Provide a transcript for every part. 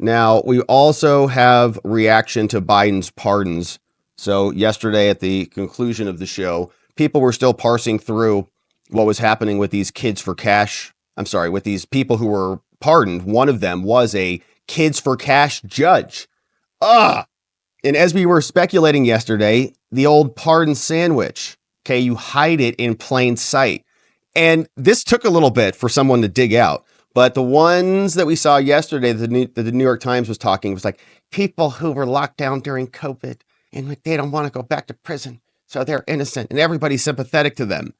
Now, we also have reaction to Biden's pardons. So yesterday at the conclusion of the show, people were still parsing through what was happening with these kids for cash. I'm sorry, with these people who were pardoned. One of them was a kids for cash judge. And as we were speculating yesterday, the old pardon sandwich. Okay, you hide it in plain sight. And this took a little bit for someone to dig out. But the ones that we saw yesterday, the New York Times was talking, was like people who were locked down during COVID and they don't want to go back to prison. So they're innocent and everybody's sympathetic to them.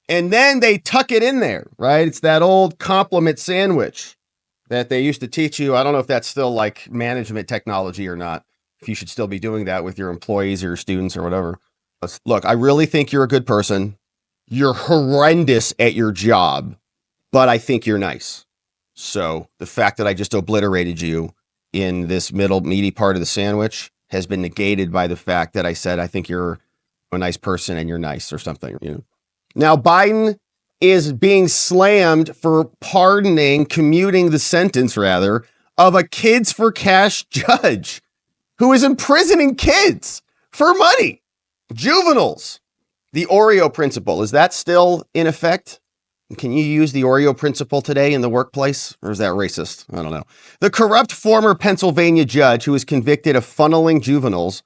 And then they tuck it in there, right? It's that old compliment sandwich that they used to teach you. I don't know if that's still like management technology or not, if you should still be doing that with your employees or your students or whatever. Look, I really think you're a good person. You're horrendous at your job, but I think you're nice. So the fact that I just obliterated you in this middle meaty part of the sandwich has been negated by the fact that I said, I think you're a nice person and you're nice or something. Now, Biden is being slammed for commuting the sentence rather, of a kids for cash judge who is imprisoning kids for money, juveniles. The Oreo principle, is that still in effect? Can you use the Oreo principle today in the workplace? Or is that racist? I don't know. The corrupt former Pennsylvania judge who was convicted of funneling juveniles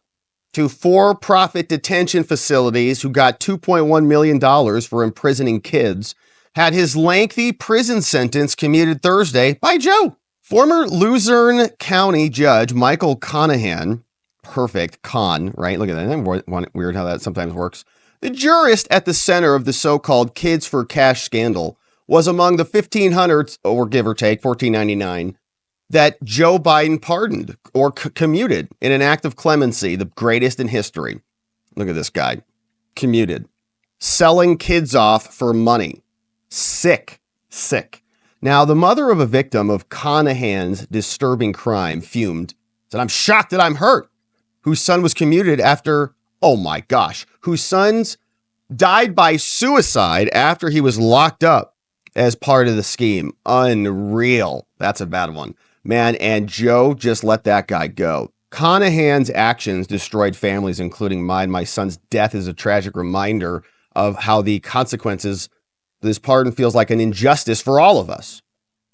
to for-profit detention facilities who got $2.1 million for imprisoning kids had his lengthy prison sentence commuted Thursday by Joe. Former Luzerne County Judge Michael Conahan, perfect, Con, right? Look at that. Isn't that weird how that sometimes works? The jurist at the center of the so-called kids for cash scandal was among the 1,500, or give or take, $14.99, that Joe Biden pardoned or commuted in an act of clemency, the greatest in history. Look at this guy. Commuted. Selling kids off for money. Sick. Now, the mother of a victim of Conahan's disturbing crime fumed, said, "I'm shocked that I'm hurt," whose son was commuted after, oh my gosh, whose sons died by suicide after he was locked up as part of the scheme. Unreal. That's a bad one. Man, and Joe just let that guy go. Conahan's actions destroyed families, including mine. My son's death is a tragic reminder of how the consequences of this pardon feels like an injustice for all of us.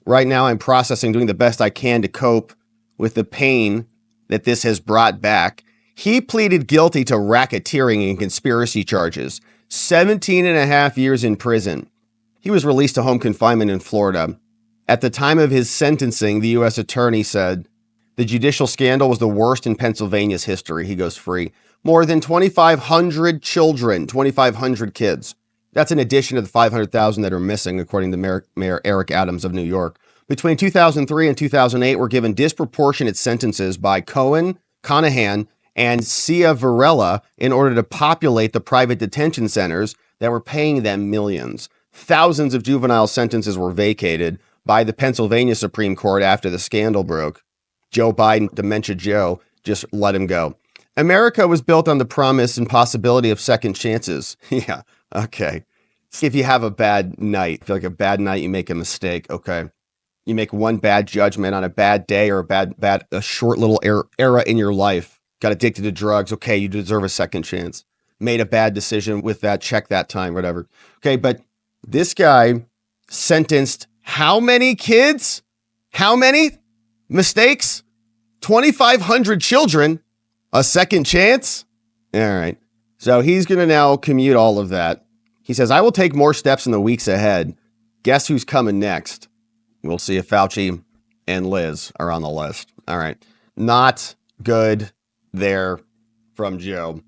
Right now, I'm processing, doing the best I can to cope with the pain that this has brought back. He pleaded guilty to racketeering and conspiracy charges, 17 and a half years in prison. He was released to home confinement in Florida. At the time of his sentencing, the U.S. attorney said, the judicial scandal was the worst in Pennsylvania's history. He goes free. More than 2,500 children, 2,500 kids. That's in addition to the 500,000 that are missing, according to Mayor Eric Adams of New York. Between 2003 and 2008, were given disproportionate sentences by Conahan, and Sia Varela in order to populate the private detention centers that were paying them millions. Thousands of juvenile sentences were vacated by the Pennsylvania Supreme Court after the scandal broke. Joe Biden, Dementia Joe, just let him go. America was built on the promise and possibility of second chances. Yeah, okay. If you have a bad night, feel like a bad night, you make a mistake, okay. You make one bad judgment on a bad day or a short little era in your life. Got addicted to drugs. Okay, you deserve a second chance. Made a bad decision with that, check that time, whatever. Okay, but this guy sentenced how many kids? How many mistakes? 2,500 children. A second chance? All right. So he's going to now commute all of that. He says, I will take more steps in the weeks ahead. Guess who's coming next? We'll see if Fauci and Liz are on the list. All right. Not good there from Joe.